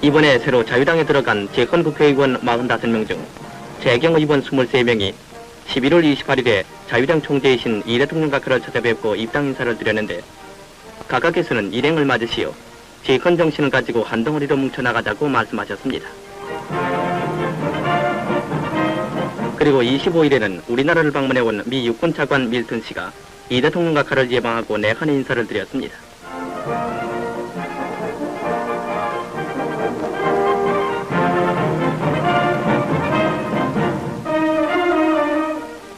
이번에 새로 자유당에 들어간 재헌 국회의원 45명 중 재경 의원 23명이 11월 28일에 자유당 총재이신 이 대통령 각하를 찾아뵙고 입당 인사를 드렸는데 각하께서는 일행을 맞으시어 재헌 정신을 가지고 한 덩어리로 뭉쳐나가자고 말씀하셨습니다. 그리고 25일에는 우리나라를 방문해온 미 육군 차관 밀턴 씨가 이 대통령 각하를 예방하고 내한의 인사를 드렸습니다.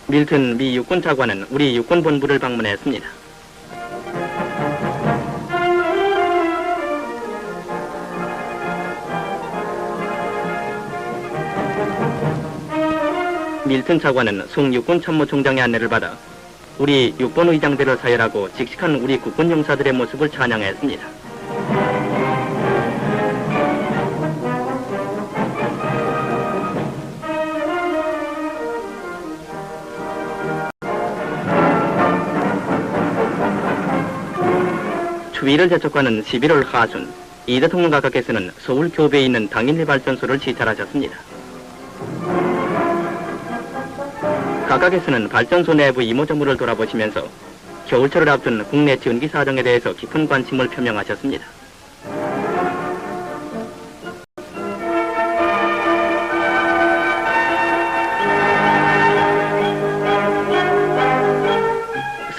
밀턴 미 육군 차관은 우리 육군 본부를 방문했습니다. 밀턴 차관은 송 육군 참모총장의 안내를 받아 우리 육본 의장대를 사열하고 직식한 우리 국군 용사들의 모습을 찬양했습니다. 추위를 재촉하는 11월 하순, 이 대통령 각하께서는 서울 교배에 있는 당인리 발전소를 시찰하셨습니다. 각하께서는 발전소 내부 이모저모를 돌아보시면서 겨울철을 앞둔 국내 전기 사정에 대해서 깊은 관심을 표명하셨습니다.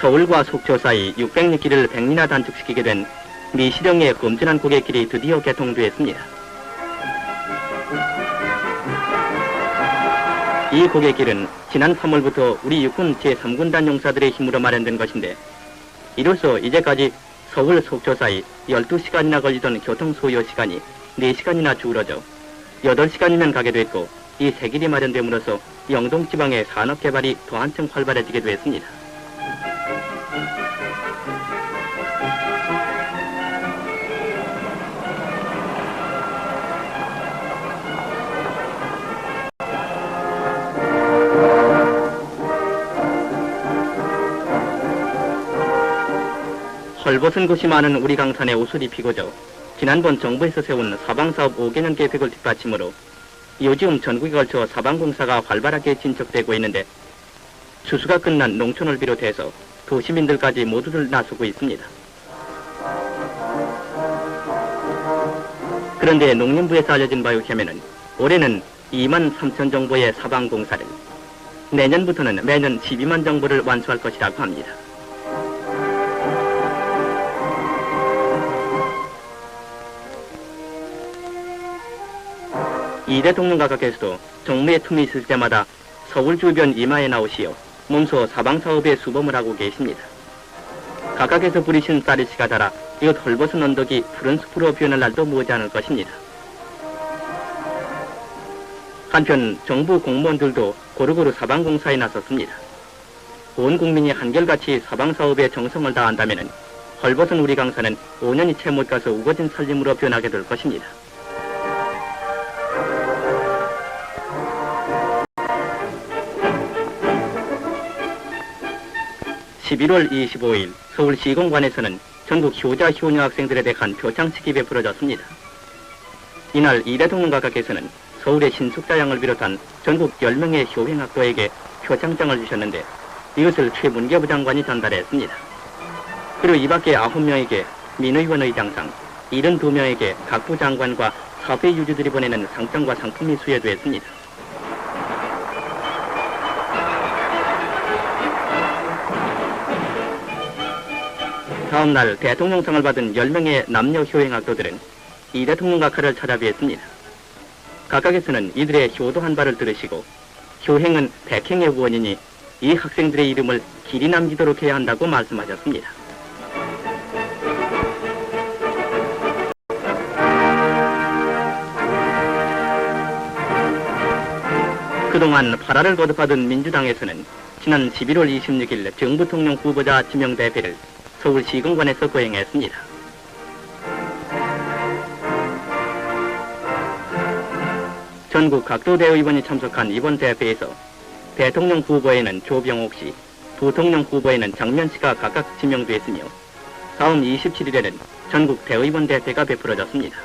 서울과 속초 사이 600리길을 100리나 단축시키게 된 미시령의 검증한 고객길이 드디어 개통되었습니다. 이 고객길은 지난 3월부터 우리 육군 제3군단 용사들의 힘으로 마련된 것인데 이로써 이제까지 서울 속초 사이 12시간이나 걸리던 교통 소요 시간이 4시간이나 줄어져 8시간이면 가게 됐고 이 새 길이 마련됨으로써 영동 지방의 산업 개발이 더 한층 활발해지게 됐습니다. 헐벗은 곳이 많은 우리 강산에 옷을 입히고저 지난번 정부에서 세운 사방사업 5개년 계획을 뒷받침으로 요즘 전국에 걸쳐 사방공사가 활발하게 진척되고 있는데 추수가 끝난 농촌을 비롯해서 도시민들까지 모두들 나서고 있습니다. 그런데 농림부에서 알려진 바에 의하면 올해는 2만 3천 정도의 사방공사를, 내년부터는 매년 12만 정도를 완수할 것이라고 합니다. 이 대통령 각하께서도 정무의 틈이 있을 때마다 서울 주변 이마에 나오시어 몸소 사방사업에 수범을 하고 계십니다. 각하께서 부리신 쌀이씨가 달아 이곳 헐벗은 언덕이 푸른 숲으로 변할 날도 머지않을 것입니다. 한편 정부 공무원들도 고루고루 사방공사에 나섰습니다. 온 국민이 한결같이 사방사업에 정성을 다한다면 헐벗은 우리 강산은 5년이 채 못 가서 우거진 살림으로 변하게 될 것입니다. 11월 25일 서울시공관에서는 전국 효자 효녀 학생들에 대한 표창식이 베풀어졌습니다. 이날 이 대통령 각하께서는 서울의 신숙자양을 비롯한 전국 10명의 효행학도에게 표창장을 주셨는데 이것을 최문계부 장관이 전달했습니다. 그리고 이 밖에 9명에게 민의원 의장상, 72명에게 각부 장관과 사회 유주들이 보내는 상장과 상품이 수여됐습니다. 다음날 대통령상을 받은 10명의 남녀 효행학도들은 이 대통령 각하를 찾아뵙습니다. 각하께서는 이들의 효도한 바를 들으시고 효행은 백행의 원인이 이 학생들의 이름을 길이 남기도록 해야 한다고 말씀하셨습니다. 그동안 발화를 거듭하던 민주당에서는 지난 11월 26일 정부통령 후보자 지명 대회를 서울시공관에서 거행했습니다. 전국 각도 대의원이 참석한 이번 대회에서 대통령 후보에는 조병옥 씨, 부통령 후보에는 장면 씨가 각각 지명됐으며 다음 27일에는 전국 대의원 대회가 베풀어졌습니다.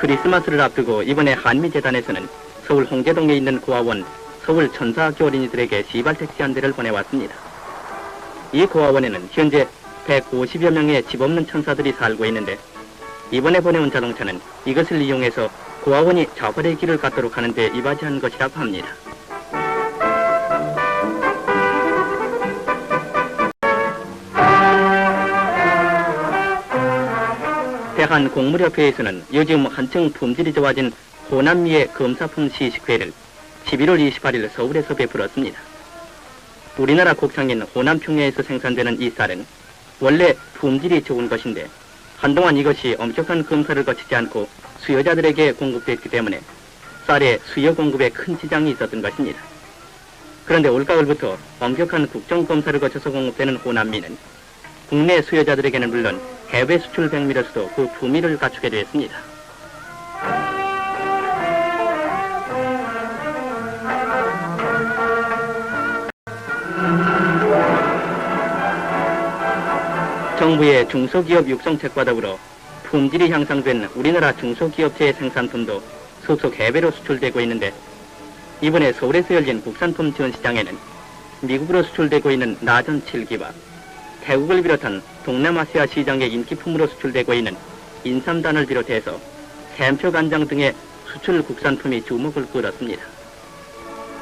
크리스마스를 앞두고 이번에 한미재단에서는 서울 홍제동에 있는 고아원 서울 천사학교 어린이들에게 시발 택시 한 대를 보내왔습니다. 이 고아원에는 현재 150여 명의 집 없는 천사들이 살고 있는데 이번에 보내온 자동차는 이것을 이용해서 고아원이 자활의 길을 갖도록 하는 데 이바지한 것이라고 합니다. 대한곡물협회에서는 요즘 한층 품질이 좋아진 호남미의 검사품 시식회를 11월 28일 서울에서 베풀었습니다. 우리나라 곡창인 호남평야에서 생산되는 이 쌀은 원래 품질이 좋은 것인데 한동안 이것이 엄격한 검사를 거치지 않고 수요자들에게 공급됐기 때문에 쌀의 수요 공급에 큰 지장이 있었던 것입니다. 그런데 올가을부터 엄격한 국정검사를 거쳐서 공급되는 호남미는 국내 수요자들에게는 물론 해외 수출 백미로서도 그 품위를 갖추게 되었습니다. 정부의 중소기업 육성책과 더불어 품질이 향상된 우리나라 중소기업체의 생산품도 속속 해외로 수출되고 있는데 이번에 서울에서 열린 국산품 지원시장에는 미국으로 수출되고 있는 나전 7기와 태국을 비롯한 동남아시아 시장의 인기품으로 수출되고 있는 인삼단을 비롯해서 샘표간장 등의 수출 국산품이 주목을 끌었습니다.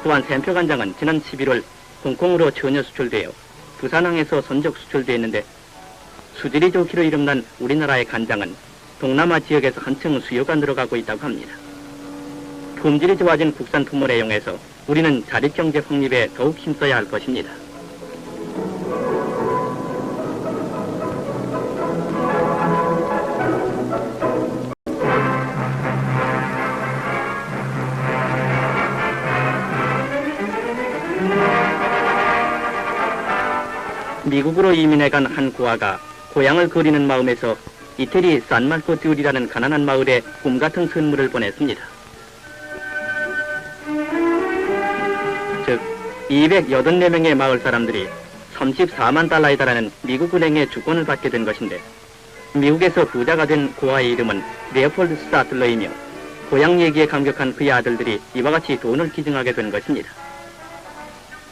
또한 샘표간장은 지난 11월 홍콩으로 전혀 수출되어 부산항에서 선적 수출되었는데 수질이 좋기로 이름난 우리나라의 간장은 동남아 지역에서 한층 수요가 늘어가고 있다고 합니다. 품질이 좋아진 국산품을 애용해서 우리는 자립경제 확립에 더욱 힘써야 할 것입니다. 미국으로 이민해간 한 고아가 고향을 그리는 마음에서 이태리 산말코듀리라는 가난한 마을에 꿈같은 선물을 보냈습니다. 즉 284명의 마을 사람들이 34만 달러에 달하는 미국 은행의 주권을 받게 된 것인데 미국에서 부자가 된 고아의 이름은 레오폴드 스타틀러이며 고향 얘기에 감격한 그의 아들들이 이와 같이 돈을 기증하게 된 것입니다.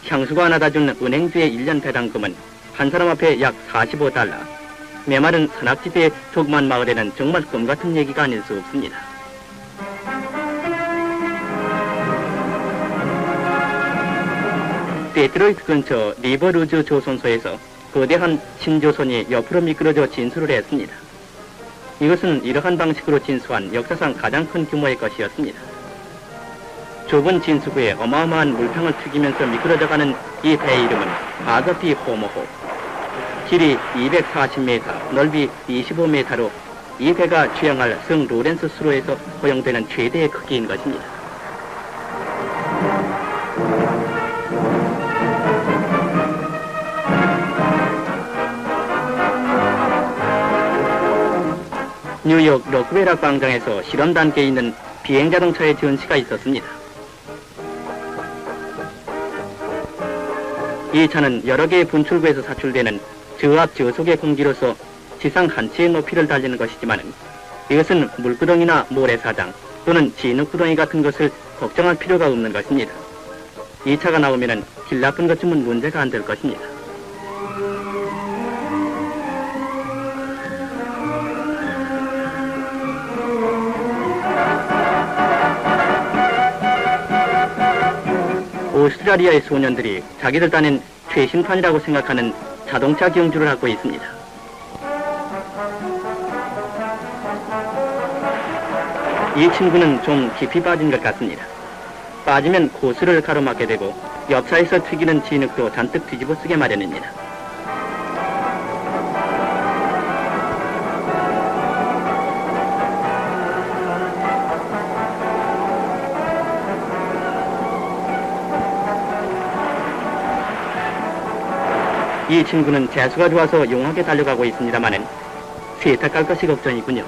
향수가 하나 준 은행주의 1년 배당금은 한 사람 앞에 약 45달러, 메마른 산악지대의 조그만 마을에는 정말 꿈같은 얘기가 아닐 수 없습니다. 데트로이트 근처 리버루즈 조선소에서 거대한 신조선이 옆으로 미끄러져 진수를 했습니다. 이것은 이러한 방식으로 진수한 역사상 가장 큰 규모의 것이었습니다. 좁은 진수구에 어마어마한 물탕을 튀기면서 미끄러져가는 이 배의 이름은 아더피 호모호. 길이 240m, 넓이 25m로 이 배가 주행할 성 로렌스 수로에서 허용되는 최대의 크기인 것입니다. 뉴욕 록웰락 광장에서 실험 단계에 있는 비행자동차의 전시가 있었습니다. 이 차는 여러 개의 분출구에서 사출되는 저압 저속의 공기로서 지상 한 채의 높이를 달리는 것이지만 이것은 물구덩이나 모래사장 또는 진흙구덩이 같은 것을 걱정할 필요가 없는 것입니다. 이 차가 나오면 길 나쁜 것쯤은 문제가 안 될 것입니다. 오스트라리아의 소년들이 자기들 딴엔 최신판이라고 생각하는 자동차 경주를 하고 있습니다. 이 친구는 좀 깊이 빠진 것 같습니다. 빠지면 고수를 가로막게 되고 옆차에서 튀기는 진흙도 잔뜩 뒤집어 쓰게 마련입니다. 이 친구는 재수가 좋아서 용하게 달려가고 있습니다마는 세탁할 것이 걱정이군요.